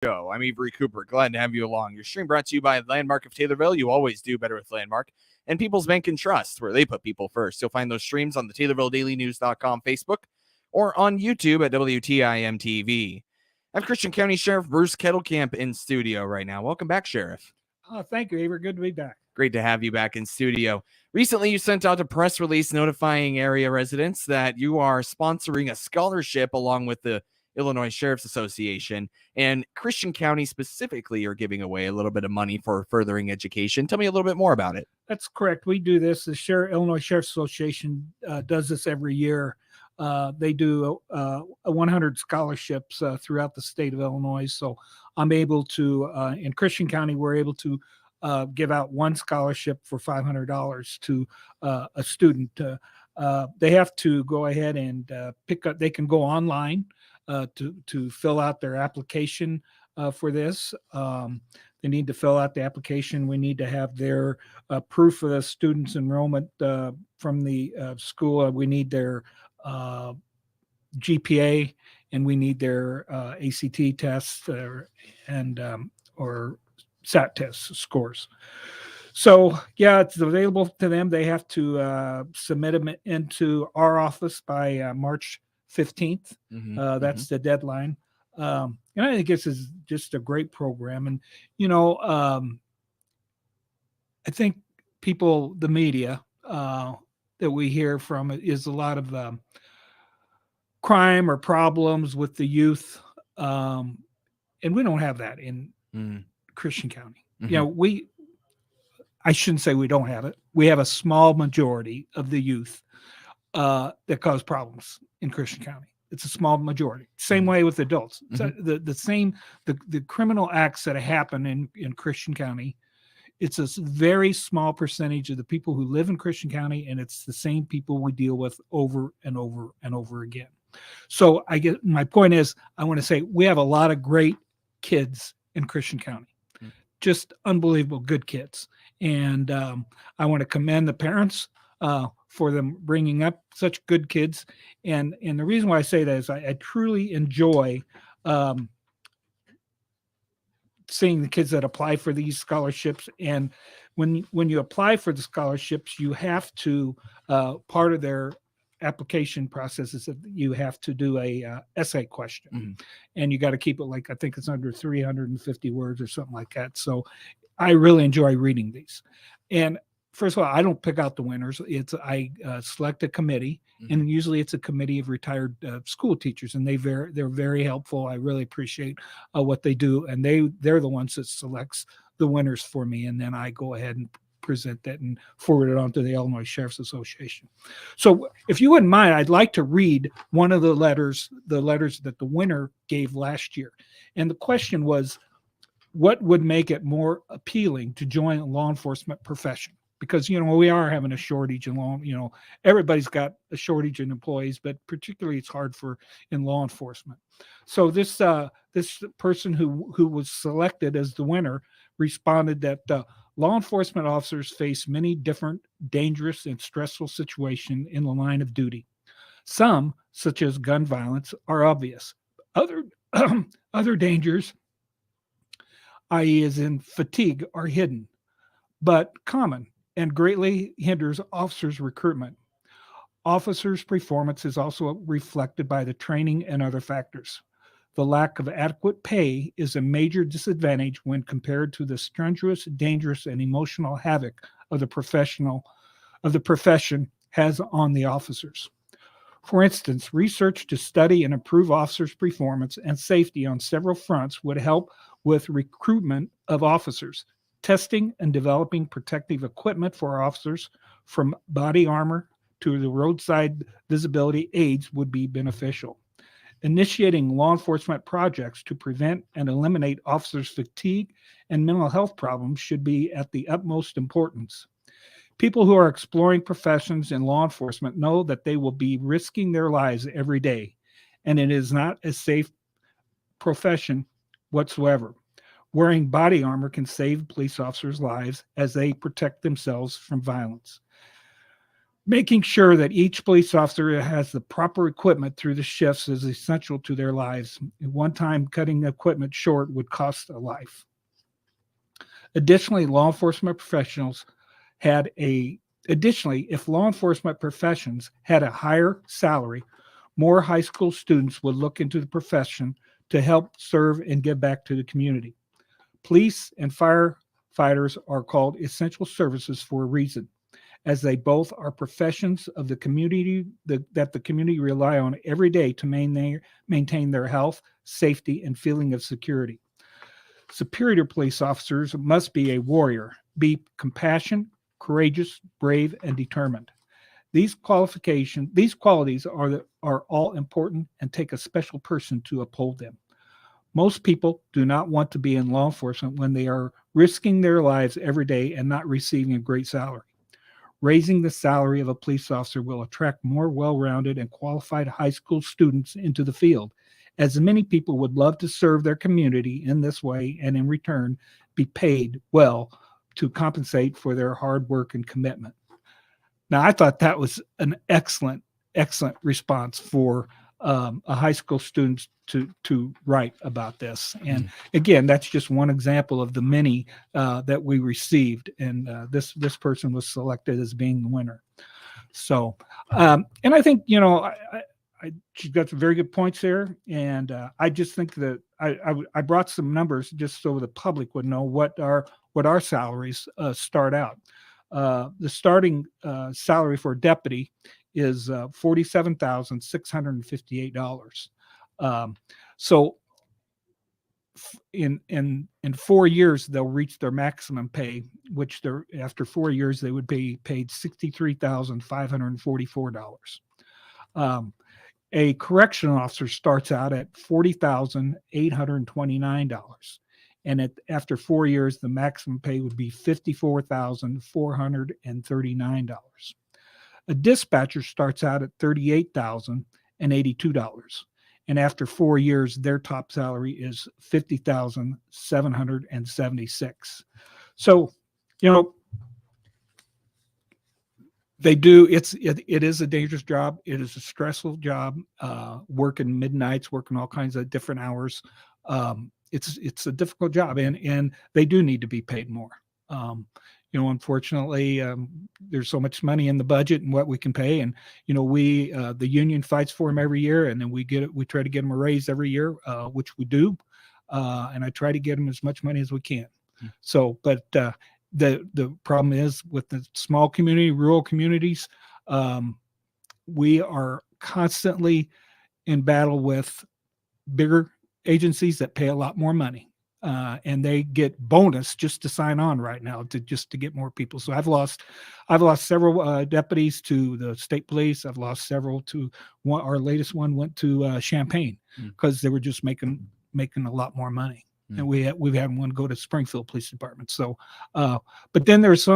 Show. I'm Avery Cooper. Glad to have you along. Your stream brought to you by Landmark of Taylorville. You always do better with Landmark. And People's Bank and Trust, where they put people first. You'll find those streams on the TaylorvilleDailyNews.com Facebook or on YouTube at WTIM TV. I have Christian County Sheriff Bruce Kettlecamp in studio right now. Welcome back, Sheriff. Oh, thank you, Avery. Good to be back. Great to have you back in studio. Recently, you sent out a press release notifying area residents that you are sponsoring a scholarship along with the Illinois Sheriff's Association, and Christian County specifically are giving away a little bit of money for furthering education. Tell me a little bit more about it. That's correct. We do this. The Illinois Sheriff's Association does this every year. They do 100 scholarships throughout the state of Illinois. So I'm able to, in Christian County, we're able to give out one scholarship for $500 to a student. They have to go ahead and pick up, they can go online to fill out their application for this. They need to fill out the application. We need to have their proof of the student's enrollment from the school. We need their GPA, and we need their ACT tests or SAT test scores. So, yeah, it's available to them. They have to submit them into our office by March 15th. That's the deadline. And I think this is just a great program. And, I think people, the media that we hear from is a lot of crime or problems with the youth. And we don't have that in Christian County. I shouldn't say we don't have it. We have a small majority of the youth that cause problems in Christian County. It's a small majority. Same way with adults. So the criminal acts that happen in Christian County, it's a very small percentage of the people who live in Christian County, and it's the same people we deal with over and over and over again. So my point is, I want to say we have a lot of great kids in Christian County. Just unbelievable good kids. And I want to commend the parents for them bringing up such good kids. And the reason why I say that is I truly enjoy seeing the kids that apply for these scholarships. And when you apply for the scholarships, you have to, part of their application process is that you have to do a essay question, and you got to keep it I think it's under 350 words or something like that. So I really enjoy reading these. And first of all, I don't pick out the winners. I select a committee, and usually it's a committee of retired school teachers, and they're very helpful. I really appreciate what they do, and they're the ones that selects the winners for me, and then I go ahead and present that and forward it on to the Illinois Sheriff's Association. So if you wouldn't mind, I'd like to read one of the letters that the winner gave last year. And the question was, what would make it more appealing to join a law enforcement profession? Because, we are having a shortage in law, everybody's got a shortage in employees, but particularly it's hard in law enforcement. So this person who was selected as the winner responded that law enforcement officers face many different dangerous and stressful situations in the line of duty. Some, such as gun violence, are obvious. Other dangers, i.e. as in fatigue, are hidden, but common and greatly hinders officers' recruitment. Officers' performance is also reflected by the training and other factors. The lack of adequate pay is a major disadvantage when compared to the strenuous, dangerous, and emotional havoc of the profession has on the officers. For instance, research to study and improve officers' performance and safety on several fronts would help with recruitment of officers. Testing and developing protective equipment for officers, from body armor to the roadside visibility aids, would be beneficial. Initiating law enforcement projects to prevent and eliminate officers' fatigue and mental health problems should be at the utmost importance. People who are exploring professions in law enforcement know that they will be risking their lives every day, and it is not a safe profession whatsoever. Wearing body armor can save police officers' lives as they protect themselves from violence. Making sure that each police officer has the proper equipment through the shifts is essential to their lives. At one time, cutting equipment short would cost a life. Additionally, law enforcement professionals had a Additionally, if law enforcement professions had a higher salary, more high school students would look into the profession to help serve and give back to the community. Police and firefighters are called essential services for a reason, as they both are professions of the community that the community rely on every day to maintain their health, safety, and feeling of security. Superior police officers must be a warrior, be compassionate, courageous, brave, and determined. These qualities are all important and take a special person to uphold them. Most people do not want to be in law enforcement when they are risking their lives every day and not receiving a great salary. Raising the salary of a police officer will attract more well-rounded and qualified high school students into the field, as many people would love to serve their community in this way and in return be paid well to compensate for their hard work and commitment. Now, I thought that was an excellent response for a high school student to write about this. And again, that's just one example of the many that we received. And this person was selected as being the winner. So, and I think, she's got some very good points there. And I just think that I brought some numbers just so the public would know what our salaries start out. The starting salary for a deputy is $47,658. So in 4 years they'll reach their maximum pay, which after 4 years they would be paid $63,544. A correctional officer starts out at $40,829. And after 4 years, the maximum pay would be $54,439. A dispatcher starts out at $38,082. And after 4 years, their top salary is $50,776. So, it is a dangerous job. It is a stressful job, working midnights, working all kinds of different hours. It's a difficult job, and they do need to be paid more. Unfortunately, there's so much money in the budget and what we can pay, and the union fights for them every year, and then we try to get them a raise every year, which we do, and I try to get them as much money as we can. So, but the problem is with the small community, rural communities, we are constantly in battle with bigger agencies that pay a lot more money, and they get bonus just to sign on right now to get more people. So I've lost several deputies to the state police. I've lost several to one. Our latest one went to Champaign because they were just making a lot more money. And we've had one go to Springfield Police Department. So, but then there's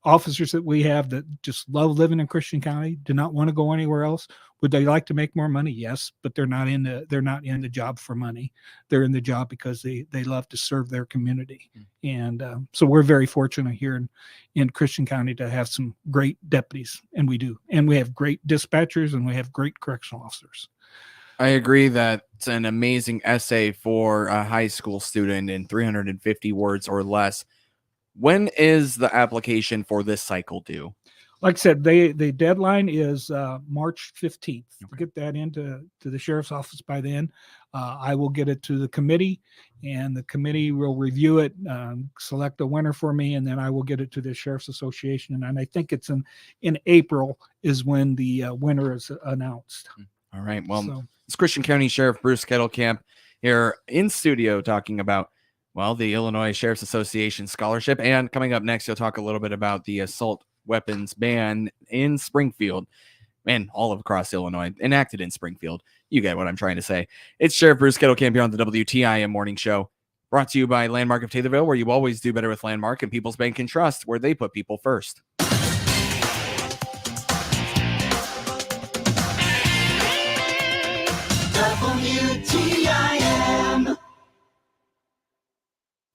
officers that we have that just love living in Christian County, do not want to go anywhere else. Would they like to make more money? Yes, but they're not in the job for money. They're in the job because they love to serve their community. And so we're very fortunate here in Christian County to have some great deputies, and we do. And we have great dispatchers, and we have great correctional officers. I agree that it's an amazing essay for a high school student in 350 words or less. When is the application for this cycle due? Like I said, the deadline is March 15th. Okay. Get that into the sheriff's office by then. I will get it to the committee, and the committee will review it, select a winner for me, and then I will get it to the Sheriff's Association. And I think it's in April is when the winner is announced. All right. Well, it's Christian County Sheriff Bruce Kettlecamp here in studio talking about, the Illinois Sheriff's Association scholarship. And coming up next, you'll talk a little bit about the assault weapons ban in Springfield and all across Illinois, enacted in Springfield. You get what I'm trying to say. It's Sheriff Bruce Kettlecamp here on the WTIM Morning Show, brought to you by Landmark of Taylorville, where you always do better with Landmark, and People's Bank and Trust, where they put people first. WTIM.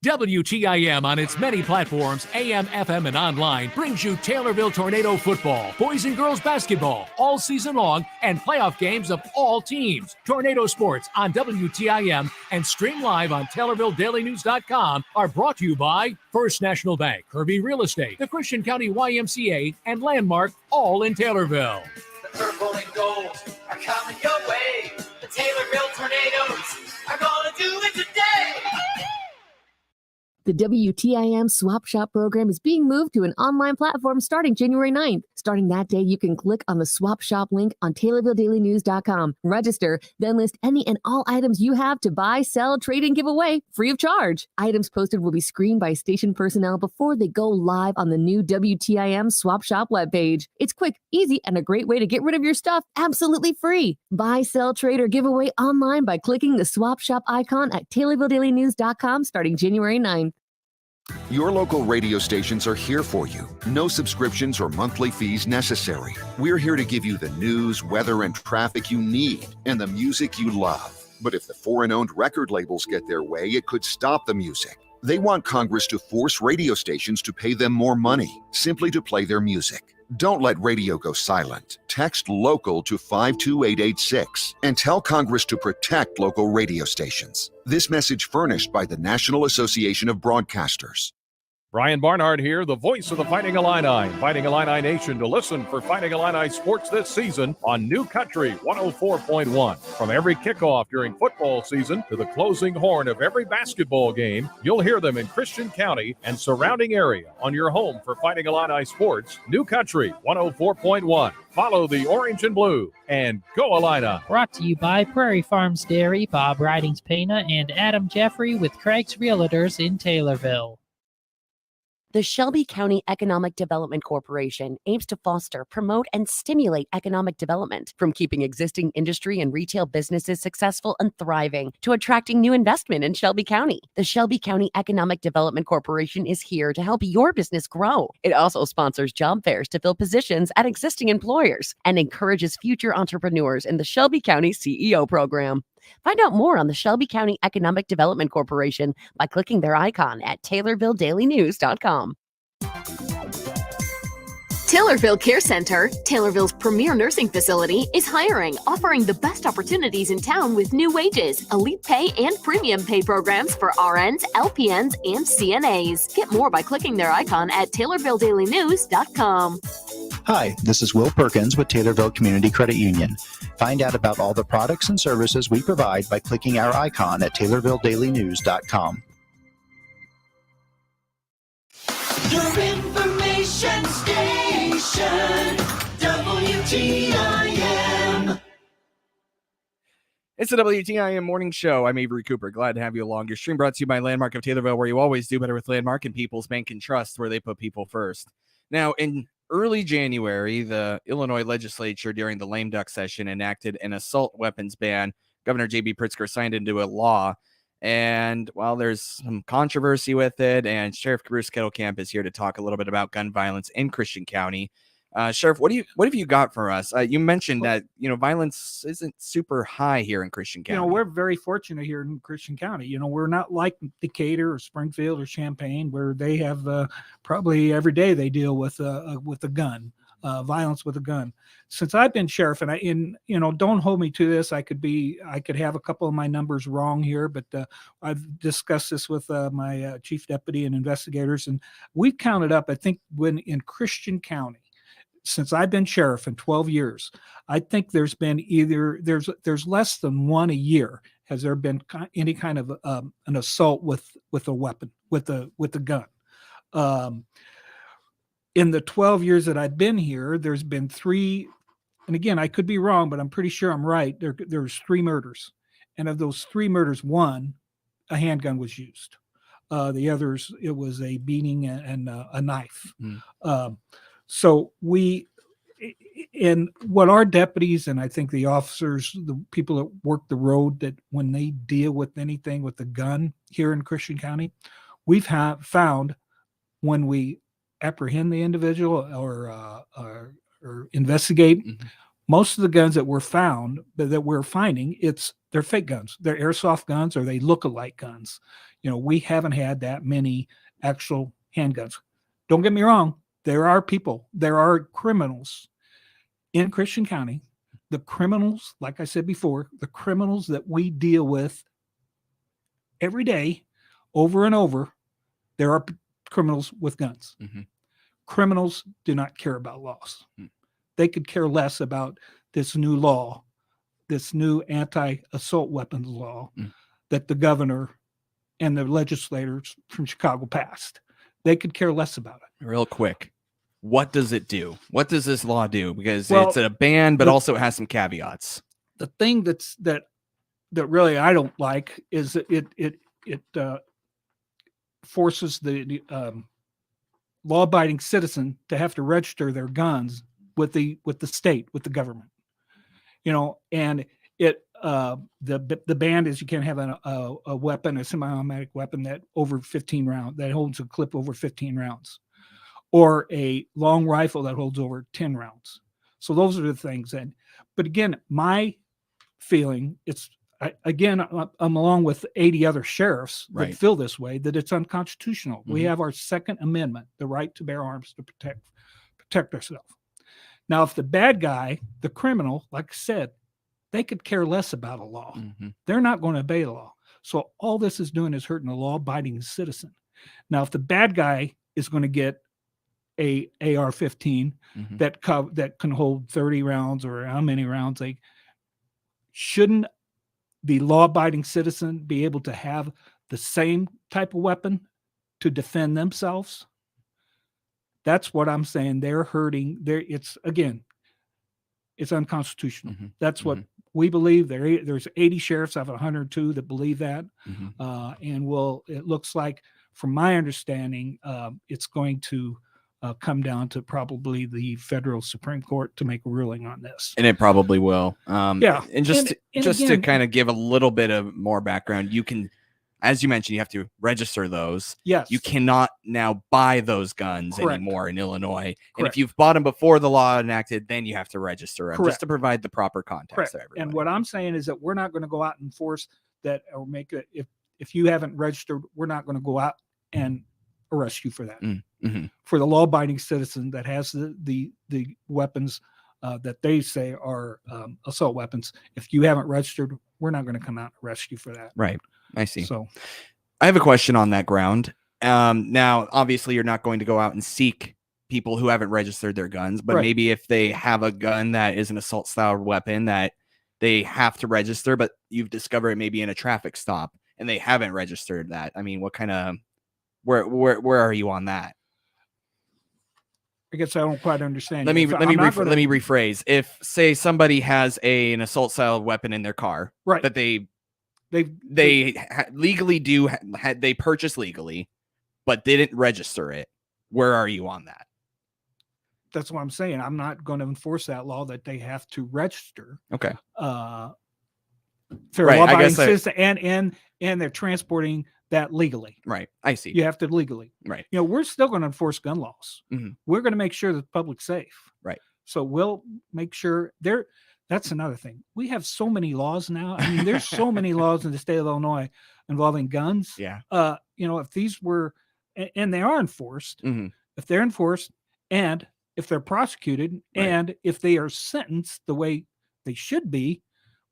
WTIM on its many platforms, AM, FM, and online, brings you Taylorville Tornado football, boys and girls basketball, all season long, and playoff games of all teams. Tornado sports on WTIM and stream live on TaylorvilleDailyNews.com are brought to you by First National Bank, Kirby Real Estate, the Christian County YMCA, and Landmark, all in Taylorville. The purple and gold are coming your way. The Taylorville Tornadoes are gonna do it today. The WTIM Swap Shop program is being moved to an online platform starting January 9th. Starting that day, you can click on the Swap Shop link on TaylorvilleDailyNews.com. Register, then list any and all items you have to buy, sell, trade, and give away free of charge. Items posted will be screened by station personnel before they go live on the new WTIM Swap Shop webpage. It's quick, easy, and a great way to get rid of your stuff absolutely free. Buy, sell, trade, or give away online by clicking the Swap Shop icon at TaylorvilleDailyNews.com starting January 9th. Your local radio stations are here for you. No subscriptions or monthly fees necessary. We're here to give you the news, weather, and traffic you need and the music you love. But if the foreign-owned record labels get their way, it could stop the music. They want Congress to force radio stations to pay them more money simply to play their music. Don't let radio go silent. Text LOCAL to 52886 and tell Congress to protect local radio stations. This message furnished by the National Association of Broadcasters. Brian Barnhart here, the voice of the Fighting Illini, inviting Illini Nation to listen for Fighting Illini sports this season on New Country 104.1. From every kickoff during football season to the closing horn of every basketball game, you'll hear them in Christian County and surrounding area on your home for Fighting Illini sports, New Country 104.1. Follow the orange and blue and go Illini. Brought to you by Prairie Farms Dairy, Bob Ridings Pena, and Adam Jeffrey with Craig's Realtors in Taylorville. The Shelby County Economic Development Corporation aims to foster, promote, and stimulate economic development, from keeping existing industry and retail businesses successful and thriving to attracting new investment in Shelby County. The Shelby County Economic Development Corporation is here to help your business grow. It also sponsors job fairs to fill positions at existing employers and encourages future entrepreneurs in the Shelby County CEO program. Find out more on the Shelby County Economic Development Corporation by clicking their icon at TaylorvilleDailyNews.com. Taylorville Care Center, Taylorville's premier nursing facility, is hiring, offering the best opportunities in town with new wages, elite pay, and premium pay programs for RNs, LPNs, and CNAs. Get more by clicking their icon at TaylorvilleDailyNews.com. Hi, this is Will Perkins with Taylorville Community Credit Union. Find out about all the products and services we provide by clicking our icon at TaylorvilleDailyNews.com. Your information station, WTIM. It's the WTIM Morning Show. I'm Avery Cooper. Glad to have you along. Your stream brought to you by Landmark of Taylorville, where you always do better with Landmark, and People's Bank and Trust, where they put people first. Now, in early January, the Illinois legislature, during the lame duck session, enacted an assault weapons ban. Governor J.B. Pritzker signed into a law. And while there's some controversy with it, and Sheriff Bruce Kettlecamp is here to talk a little bit about gun violence in Christian County. Sheriff, what have you got for us? You mentioned that, violence isn't super high here in Christian County. We're very fortunate here in Christian County. We're not like Decatur or Springfield or Champaign, where they have probably every day they deal with a gun. Violence with a gun. Since I've been sheriff, and don't hold me to this. I could have a couple of my numbers wrong here, but I've discussed this with my chief deputy and investigators, and we've counted up. I think when in Christian County, since I've been sheriff in 12 years, I think there's been there's less than one a year. Has there been any kind of an assault with a weapon, with a gun? In the 12 years that I've been here, there's been 3, and again, I could be wrong, but I'm pretty sure I'm right. There's 3 murders. And of those 3 murders, 1, a handgun was used. The others, it was a beating and a knife. So and what our deputies, and I think the officers, the people that work the road, that when they deal with anything with a gun here in Christian County, we've found when we apprehend the individual or investigate, most of the guns that we're finding, they're fake guns. They're airsoft guns or they look alike guns. We haven't had that many actual handguns. Don't get me wrong. There are criminals in Christian County. The criminals, like I said before, the criminals that we deal with every day, over and over, there are criminals with guns. Mm-hmm. Criminals do not care about laws. They could care less about this new law, this new anti-assault weapons law that the governor and the legislators from Chicago passed. They could care less about it. Real quick, what does it do? What does this law do? Because it's a ban, but also it has some caveats. The thing that really I don't like is that it forces the law-abiding citizen to have to register their guns with the state, with the government. And it the ban is you can't have a weapon, a semi-automatic weapon that over 15 rounds, that holds a clip over 15 rounds, or a long rifle that holds over 10 rounds. So those are the things. But again, my feeling, I'm along with 80 other sheriffs that feel this way, that it's unconstitutional. We have our Second Amendment, the right to bear arms to protect ourselves. Now, if the bad guy, the criminal, like I said, they could care less about a law. They're not going to obey the law. So all this is doing is hurting a law-abiding citizen. Now, if the bad guy is going to get a AR-15 that can hold 30 rounds or how many rounds, shouldn't the law-abiding citizen be able to have the same type of weapon to defend themselves? That's what I'm saying. They're hurting. It's unconstitutional. That's what we believe. There's 80 sheriffs out of 102 that believe that. It looks like, from my understanding, it's going to come down to probably the federal Supreme Court to make a ruling on this. And it probably will. And just again, to kind of give a little bit of more background, you can, as you mentioned, you have to register those. Yes. You cannot now buy those guns anymore in Illinois. Correct. And if you've bought them before the law enacted, then you have to register them, Correct. just to provide the proper context to everybody. And what I'm saying is that we're not going to go out and force that or make it. If you haven't registered, we're not going to go out and arrest you for that. For the law-abiding citizen that has the weapons that they say are assault weapons, if you haven't registered, we're not going to come out and arrest you for that. Right. I see. So I have a question on that ground. Now, obviously, you're not going to go out and seek people who haven't registered their guns, but maybe if they have a gun that is an assault style weapon that they have to register, but you've discovered it maybe in a traffic stop and they haven't registered that. I mean, what kind of, where are you on that? I guess I don't quite understand. Let me rephrase. If, say, somebody has an assault style weapon in their car, that they legally they purchase legally, but didn't register it, where are you on that? That's what I'm saying. I'm not going to enforce that law that they have to register. Okay. Fair law-abiding citizen, and they're transporting that legally. Right. I see. You have to legally. Right. We're still going to enforce gun laws. We're going to make sure that the public's safe. Right. So we'll make sure that's another thing. We have so many laws now. I mean, there's so many laws in the state of Illinois involving guns. Yeah. If these were, and they are enforced, if they're enforced and if they're prosecuted and if they are sentenced the way they should be,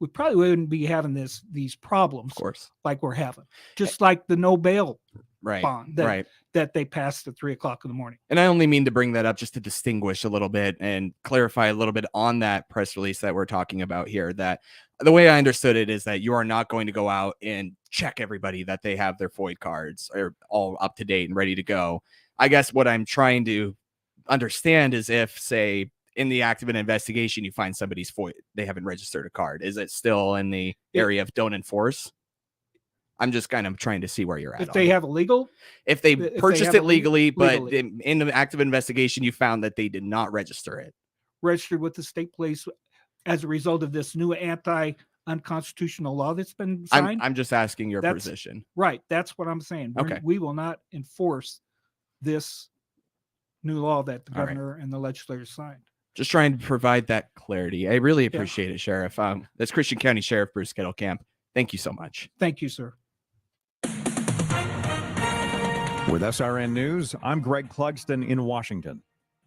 we probably wouldn't be having these problems, of course, like we're having. Just like the no bail bond that they passed at 3:00 in the morning. And I only mean to bring that up just to distinguish a little bit and clarify a little bit on that press release that we're talking about here. That the way I understood it is that you are not going to go out and check everybody that they have their FOID cards are all up to date and ready to go. I guess what I'm trying to understand is if, say, in the act of an investigation, you find somebody's FOID, they haven't registered a card. Is it still in the area of don't enforce? I'm just kind of trying to see where you're at. If they have a legal, if they purchased it legally, but in the act of investigation, you found that they did not register it. Registered with the state police as a result of this new unconstitutional law that's been signed. I'm just asking your position. Right. That's what I'm saying. Okay. We will not enforce this new law that the governor and the legislators signed. Just trying to provide that clarity. I really appreciate it, Sheriff. That's Christian County Sheriff Bruce Kettlecamp. Thank you so much. Thank you, sir. With SRN News, I'm Greg Clugston in Washington.